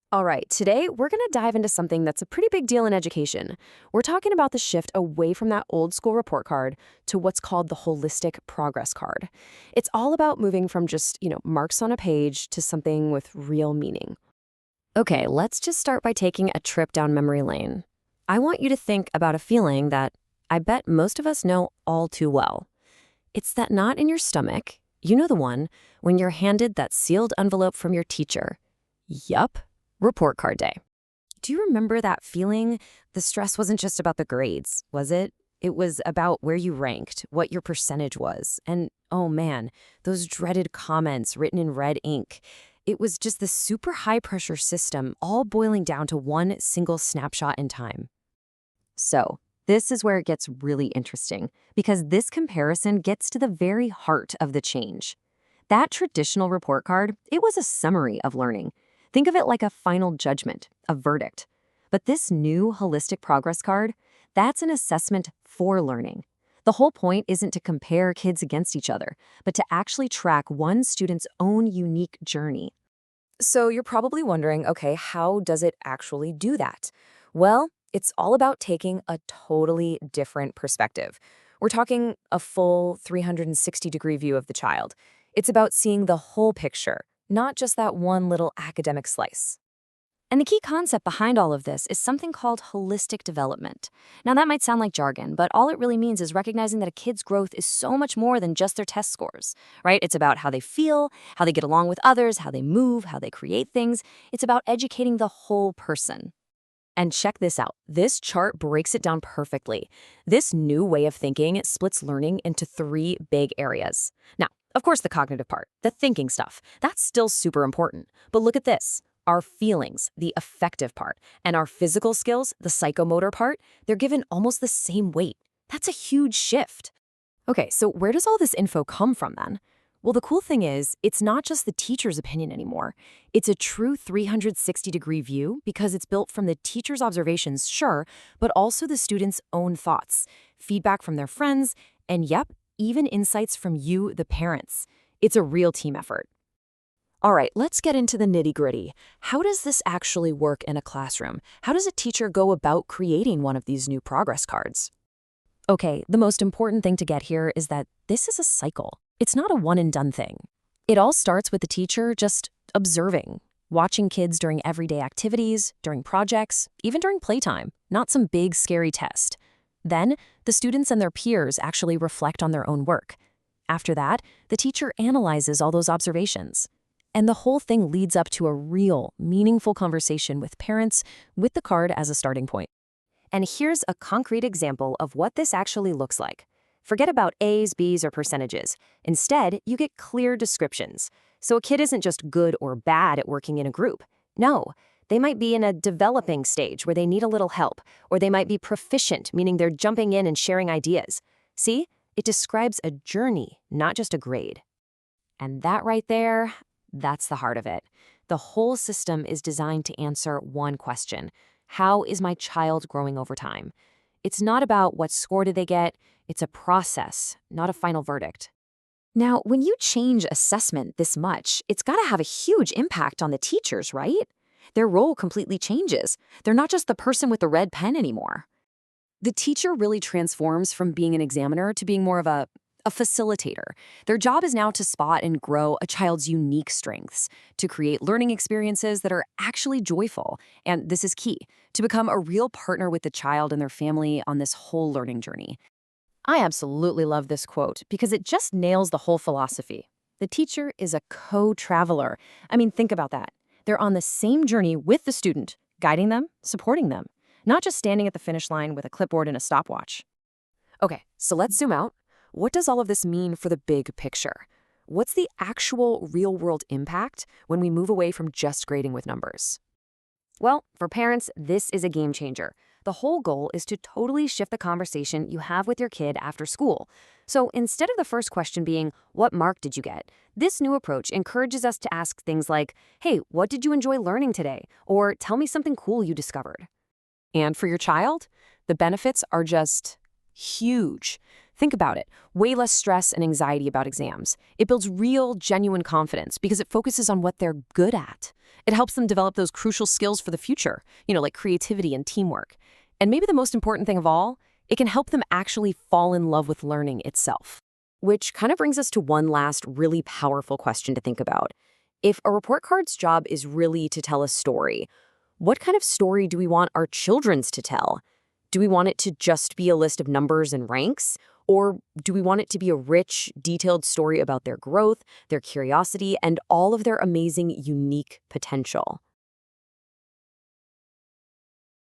All right, today we're going to dive into something that's a pretty big deal in education. We're talking about the shift away from that old school report card to what's called the Holistic Progress Card. It's all about moving from just, marks on a page to something with real meaning. Okay, let's just start by taking a trip down memory lane. I want you to think about a feeling that I bet most of us know all too well. It's that knot in your stomach, you know the one, when you're handed that sealed envelope from your teacher. Yup. Report card day. Do you remember that feeling? The stress wasn't just about the grades, was it? It was about where you ranked, what your percentage was. And oh man, those dreaded comments written in red ink. It was just the super high pressure system all boiling down to one single snapshot in time. So, this is where it gets really interesting because this comparison gets to the very heart of the change. That traditional report card, it was a summary of learning. Think of it like a final judgment, a verdict. But this new holistic progress card, that's an assessment for learning. The whole point isn't to compare kids against each other, but to actually track one student's own unique journey. So you're probably wondering, okay, how does it actually do that? Well, it's all about taking a totally different perspective. We're talking a full 360-degree view of the child. It's about seeing the whole picture, not just that one little academic slice. And the key concept behind all of this is something called holistic development. Now, that might sound like jargon, but all it really means is recognizing that a kid's growth is so much more than just their test scores, right? It's about how they feel, how they get along with others, how they move, how they create things. It's about educating the whole person. And check this out. This chart breaks it down perfectly. This new way of thinking splits learning into three big areas. Now, of course, the cognitive part, the thinking stuff, that's still super important. But look at this. Our feelings, the affective part, and our physical skills, the psychomotor part, they're given almost the same weight. That's a huge shift. Okay, so where does all this info come from then? Well, the cool thing is, it's not just the teacher's opinion anymore. It's a true 360-degree view because it's built from the teacher's observations, sure, but also the student's own thoughts, feedback from their friends, and yep, even insights from you, the parents. It's a real team effort. All right, let's get into the nitty-gritty. How does this actually work in a classroom? How does a teacher go about creating one of these new progress cards? Okay, the most important thing to get here is that this is a cycle. It's not a one-and-done thing. It all starts with the teacher just observing, watching kids during everyday activities, during projects, even during playtime, not some big, scary test. Then, the students and their peers actually reflect on their own work. After that, the teacher analyzes all those observations. And the whole thing leads up to a real, meaningful conversation with parents with the card as a starting point. And here's a concrete example of what this actually looks like. Forget about A's, B's, or percentages. Instead, you get clear descriptions. So a kid isn't just good or bad at working in a group. No, they might be in a developing stage where they need a little help, or they might be proficient, meaning they're jumping in and sharing ideas. See, it describes a journey, not just a grade. And that right there, that's the heart of it. The whole system is designed to answer one question. How is my child growing over time? It's not about what score did they get, it's a process, not a final verdict. Now, when you change assessment this much, it's got to have a huge impact on the teachers, right? Their role completely changes. They're not just the person with the red pen anymore. The teacher really transforms from being an examiner to being more of a facilitator. Their job is now to spot and grow a child's unique strengths, to create learning experiences that are actually joyful, and this is key, to become a real partner with the child and their family on this whole learning journey. I absolutely love this quote because it just nails the whole philosophy. The teacher is a co-traveler. I mean, think about that. They're on the same journey with the student, guiding them, supporting them, not just standing at the finish line with a clipboard and a stopwatch. Okay, so let's zoom out. What does all of this mean for the big picture? What's the actual real-world impact when we move away from just grading with numbers? Well, for parents, this is a game changer. The whole goal is to totally shift the conversation you have with your kid after school. So instead of the first question being, what mark did you get? This new approach encourages us to ask things like, hey, what did you enjoy learning today? Or tell me something cool you discovered. And for your child, the benefits are just huge. Think about it. Way less stress and anxiety about exams. It builds real, genuine confidence because it focuses on what they're good at. It helps them develop those crucial skills for the future, like creativity and teamwork. And maybe the most important thing of all, it can help them actually fall in love with learning itself. Which kind of brings us to one last really powerful question to think about. If a report card's job is really to tell a story, what kind of story do we want our children's to tell? Do we want it to just be a list of numbers and ranks? Or do we want it to be a rich, detailed story about their growth, their curiosity, and all of their amazing, unique potential?